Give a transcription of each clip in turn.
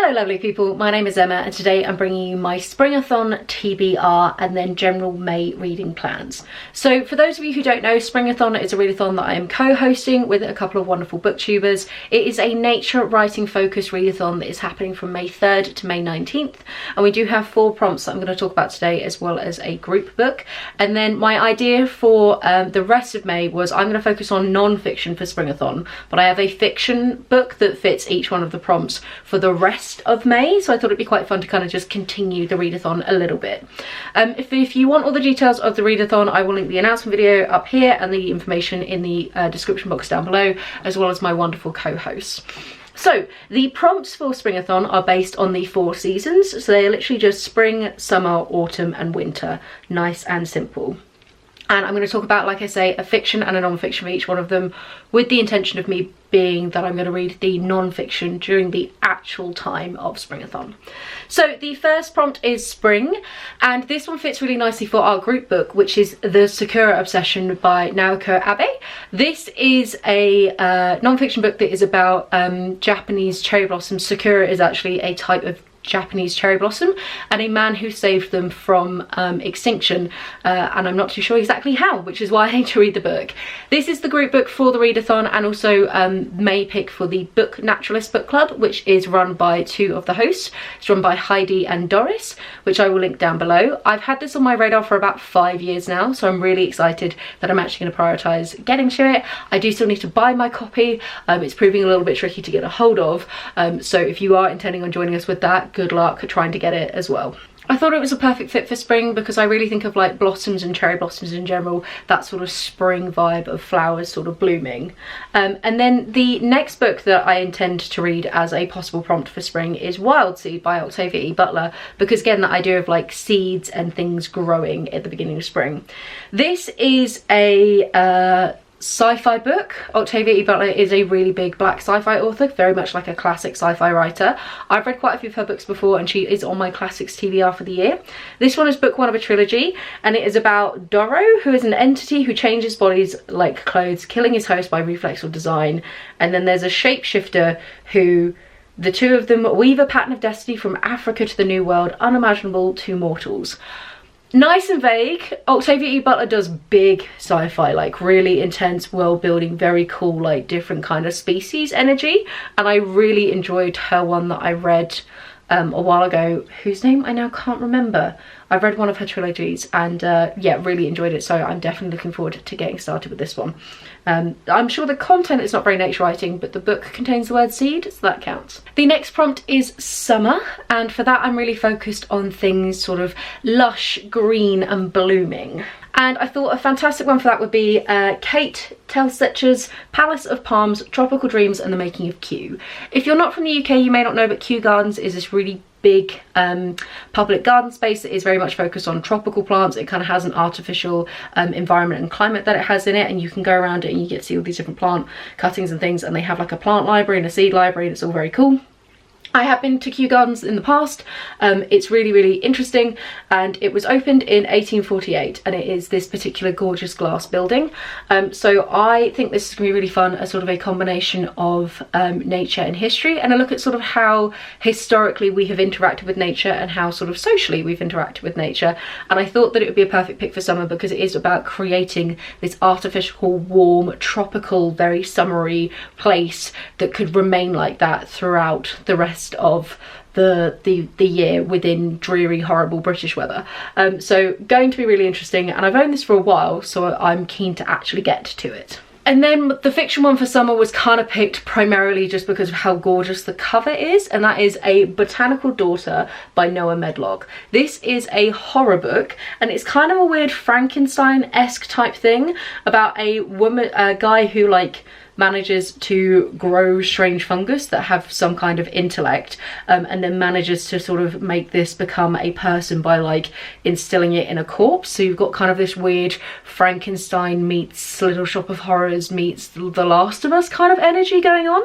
Hello lovely people, my name is Emma and today I'm bringing you my Springathon TBR and then general May reading plans. So for those of you who don't know, Springathon is a readathon that I am co-hosting with a couple of wonderful booktubers. It is a nature writing focused readathon that is happening from May 3rd to May 19th, and we do have 4 prompts that I'm going to talk about today as well as a group book. And then my idea for the rest of May was I'm going to focus on non-fiction for Springathon, but I have a fiction book that fits each one of the prompts for the rest of May, so I thought it'd be quite fun to kind of just continue the readathon a little bit. If you want all the details of the readathon, I will link the announcement video up here and the information in the description box down below, as well as my wonderful co-hosts. So the prompts for Springathon are based on the 4 seasons, so they are literally just spring, summer, autumn and winter. Nice and simple. And I'm going to talk about, like I say, a fiction and a non-fiction for each one of them, with the intention of me being that I'm going to read the non-fiction during the actual time of Springathon. So the first prompt is spring, and this one fits really nicely for our group book, which is The Sakura Obsession by Naoko. This is a non-fiction book that is about Japanese cherry blossoms. Sakura is actually a type of Japanese cherry blossom and a man who saved them from extinction, and I'm not too sure exactly how, which is why I need to read the book. This is the group book for the readathon and also May pick for the Book Naturalist Book Club, which is run by 2 of the hosts. It's run by Heidi and Doris, which I will link down below. I've had this on my radar for about 5 years now, so I'm really excited that I'm actually going to prioritise getting to it. I do still need to buy my copy. It's proving a little bit tricky to get a hold of, so if you are intending on joining us with that, good luck trying to get it as well. I thought it was a perfect fit for spring because I really think of like blossoms and cherry blossoms in general, that sort of spring vibe of flowers sort of blooming. And then the next book that I intend to read as a possible prompt for spring is Wild Seed by Octavia Butler, because again, that idea of like seeds and things growing at the beginning of spring. This is a sci-fi book. Octavia Butler is a really big black sci-fi author, very much like a classic sci-fi writer. I've read quite a few of her books before and she is on my classics TBR for the year. This one is book 1 of a trilogy, and it is about Doro, who is an entity who changes bodies like clothes, killing his host by reflex or design. And then there's a shapeshifter who, the 2 of them weave a pattern of destiny from Africa to the New World, unimaginable to mortals. Nice and vague. Octavia Butler does big sci-fi, like really intense world building, very cool, like different kind of species energy, and I really enjoyed her one that I read a while ago, whose name I now can't remember. I've read one of her trilogies and yeah, really enjoyed it, so I'm definitely looking forward to getting started with this one. I'm sure the content is not very nature writing, but the book contains the word seed, so that counts. The next prompt is summer, and for that I'm really focused on things sort of lush, green and blooming. And I thought a fantastic one for that would be Kate Teltscher's Palace of Palms, Tropical Dreams and the Making of Kew. If you're not from the UK, you may not know, but Kew Gardens is this really big public garden space that is very much focused on tropical plants. It kind of has an artificial environment and climate that it has in it, and you can go around it and you get to see all these different plant cuttings and things, and they have like a plant library and a seed library, and it's all very cool. I have been to Kew Gardens in the past. It's really, really interesting, and it was opened in 1848, and it is this particular gorgeous glass building. So I think this is going to be really fun, as sort of a combination of nature and history, and a look at sort of how historically we have interacted with nature and how sort of socially we've interacted with nature. And I thought that it would be a perfect pick for summer because it is about creating this artificial, warm, tropical, very summery place that could remain like that throughout the rest of the year within dreary, horrible British weather. So going to be really interesting, and I've owned this for a while, so I'm keen to actually get to it. And then the fiction one for summer was kind of picked primarily just because of how gorgeous the cover is, and that is A Botanical Daughter by Noah Medlock. This is a horror book, and it's kind of a weird Frankenstein-esque type thing about a guy who like manages to grow strange fungus that have some kind of intellect, and then manages to sort of make this become a person by like instilling it in a corpse. So you've got kind of this weird Frankenstein meets Little Shop of Horrors meets The Last of Us kind of energy going on.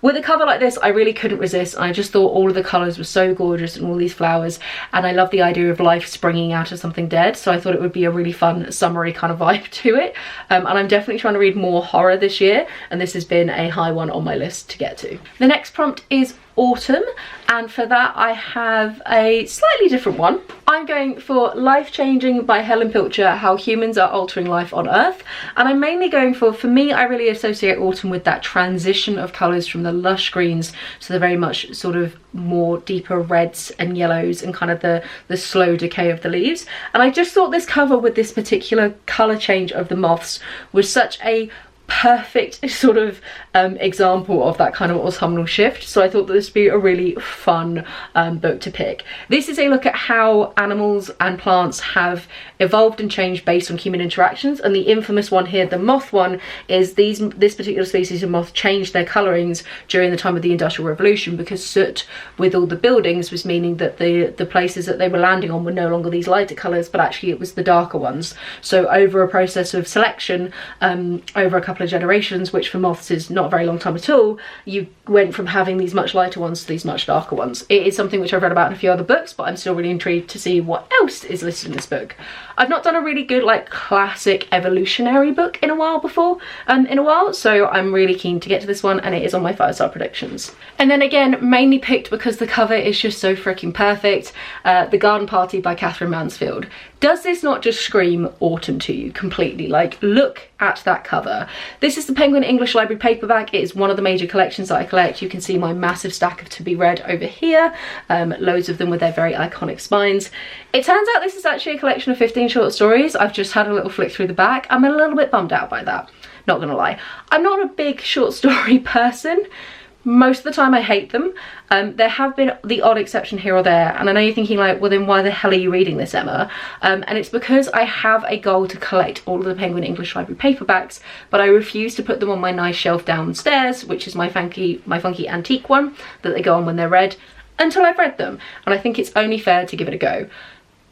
With a cover like this, I really couldn't resist. I just thought all of the colours were so gorgeous and all these flowers, and I love the idea of life springing out of something dead, so I thought it would be a really fun summery kind of vibe to it. And I'm definitely trying to read more horror this year, and this has been a high one on my list to get to. The next prompt is autumn, and for that I have a slightly different one. I'm going for Life Changing by Helen Pilcher, How Humans Are Altering Life on Earth, and I'm mainly going for me, I really associate autumn with that transition of colours from the lush greens to the very much sort of more deeper reds and yellows and kind of the slow decay of the leaves. And I just thought this cover with this particular colour change of the moths was such a perfect sort of example of that kind of autumnal shift, so I thought that this would be a really fun book to pick. This is a look at how animals and plants have evolved and changed based on human interactions, and the infamous one here, the moth one, is this particular species of moth changed their colourings during the time of the Industrial Revolution because soot with all the buildings was meaning that the places that they were landing on were no longer these lighter colours, but actually it was the darker ones. So over a process of selection, over a couple of generations, which for moths is not a very long time at all, you went from having these much lighter ones to these much darker ones. It is something which I've read about in a few other books, but I'm still really intrigued to see what else is listed in this book. I've not done a really good like classic evolutionary book in a while before, so I'm really keen to get to this one, and it is on my 5-star predictions. And then again, mainly picked because the cover is just so freaking perfect, The Garden Party by Katherine Mansfield. Does this not just scream autumn to you completely? Like, look at that cover. This is the Penguin English Library paperback. It is one of the major collections that I collect. You can see my massive stack of to be read over here, loads of them with their very iconic spines. It turns out this is actually a collection of 15 short stories. I've just had a little flick through the back. I'm a little bit bummed out by that, not gonna lie. I'm not a big short story person. Most of the time I hate them. There have been the odd exception here or there, and I know you're thinking like, well then why the hell are you reading this, Emma? And it's because I have a goal to collect all of the Penguin English Library paperbacks, but I refuse to put them on my nice shelf downstairs, which is my funky antique one that they go on when they're read, until I've read them, and I think it's only fair to give it a go.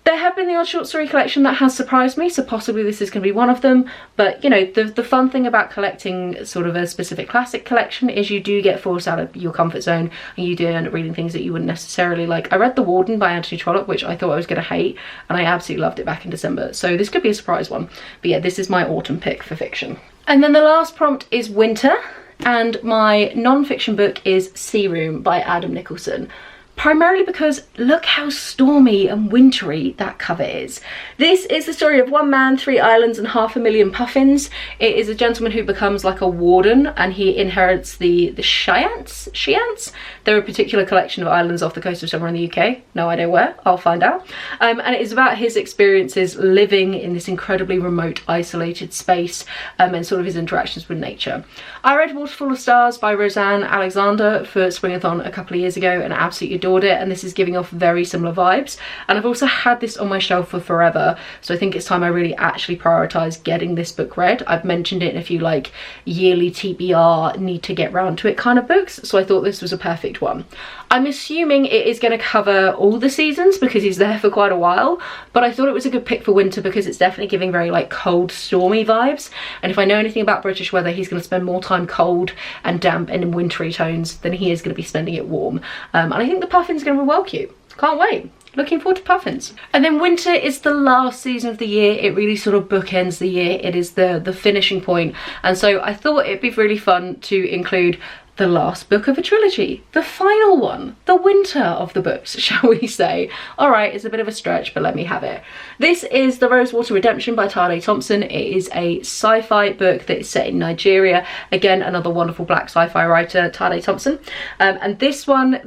There have been the odd short story collection that has surprised me, so possibly this is going to be one of them, but you know, the fun thing about collecting sort of a specific classic collection is you do get forced out of your comfort zone, and you do end up reading things that you wouldn't necessarily like. I read The Warden by Anthony Trollope, which I thought I was going to hate, and I absolutely loved it back in December, so this could be a surprise one. But yeah, this is my autumn pick for fiction. And then the last prompt is winter, and my non-fiction book is Sea Room by Adam Nicolson. Primarily because look how stormy and wintry that cover is. This is the story of one man, 3 islands and 500,000 puffins. It is a gentleman who becomes like a warden, and he inherits the Shiants? They're a particular collection of islands off the coast of somewhere in the UK. No idea where, I'll find out. And it is about his experiences living in this incredibly remote, isolated space, and sort of his interactions with nature. I read Waterfall of Stars by Roseanne Alexander for Springathon a couple of years ago and absolutely adored it, and this is giving off very similar vibes, and I've also had this on my shelf for forever, so I think it's time I really actually prioritise getting this book read. I've mentioned it in a few like yearly TBR, need to get round to it kind of books, so I thought this was a perfect one. I'm assuming it is going to cover all the seasons because he's there for quite a while, but I thought it was a good pick for winter because it's definitely giving very like cold, stormy vibes, and if I know anything about British weather, he's going to spend more time cold and damp and in wintry tones than he is going to be spending it warm, and I think the Puffin's going to be well cute. Can't wait. Looking forward to Puffins. And then winter is the last season of the year. It really sort of bookends the year. It is the finishing point, and so I thought it'd be really fun to include the last book of a trilogy, the final one, the winter of the books, shall we say. All right, it's a bit of a stretch, but let me have it. This is The Rosewater Redemption by Tade Thompson. It is a sci-fi book that is set in Nigeria. Again, another wonderful black sci-fi writer, Tade Thompson. And this one,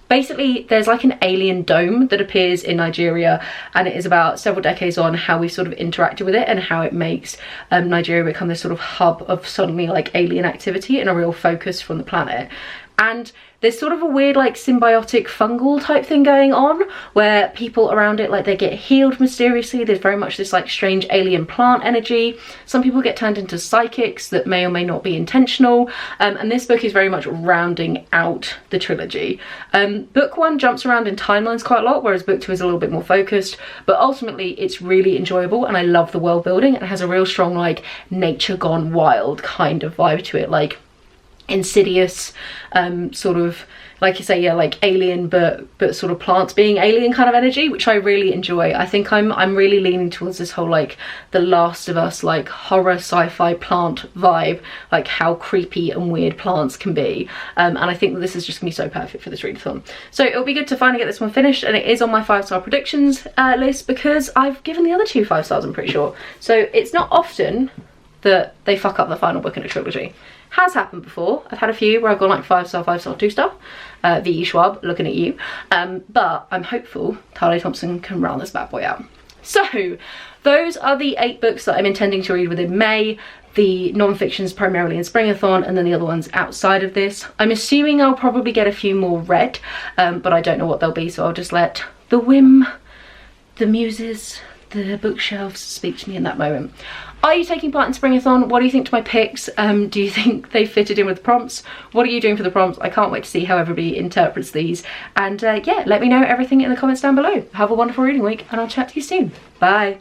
basically there's like an alien dome that appears in Nigeria, and it is about several decades on how we sort of interacted with it and how it makes Nigeria become this sort of hub of suddenly like alien activity and a real focus from the planet. And there's sort of a weird like symbiotic fungal type thing going on where people around it, like they get healed mysteriously. There's very much this like strange alien plant energy. Some people get turned into psychics that may or may not be intentional. And this book is very much rounding out the trilogy. Book 1 jumps around in timelines quite a lot, whereas book 2 is a little bit more focused, but ultimately it's really enjoyable, and I love the world building. It has a real strong like nature gone wild kind of vibe to it, like Insidious, sort of like you say, yeah, like alien but sort of plants being alien kind of energy, which I really enjoy. I think I'm really leaning towards this whole like The Last of Us, like horror sci-fi plant vibe, like how creepy and weird plants can be. And I think that this is just gonna be so perfect for this readathon. So it'll be good to finally get this one finished, and it is on my 5-star predictions list because I've given the other 2 5 stars, I'm pretty sure. So it's not often that they fuck up the final book in a trilogy. Has happened before. I've had a few where I've gone like 5-star, 5-star, 2-star. V.E. Schwab, looking at you. But I'm hopeful Tade Thompson can round this bad boy out. So those are the 8 books that I'm intending to read within May. The non-fictions primarily in Springathon, and then the other ones outside of this. I'm assuming I'll probably get a few more read, but I don't know what they'll be, so I'll just let the whim, the muses, the bookshelves speak to me in that moment. Are you taking part in Springathon? What do you think to my picks? Do you think they fitted in with the prompts? What are you doing for the prompts? I can't wait to see how everybody interprets these. And yeah, let me know everything in the comments down below. Have a wonderful reading week, and I'll chat to you soon. Bye.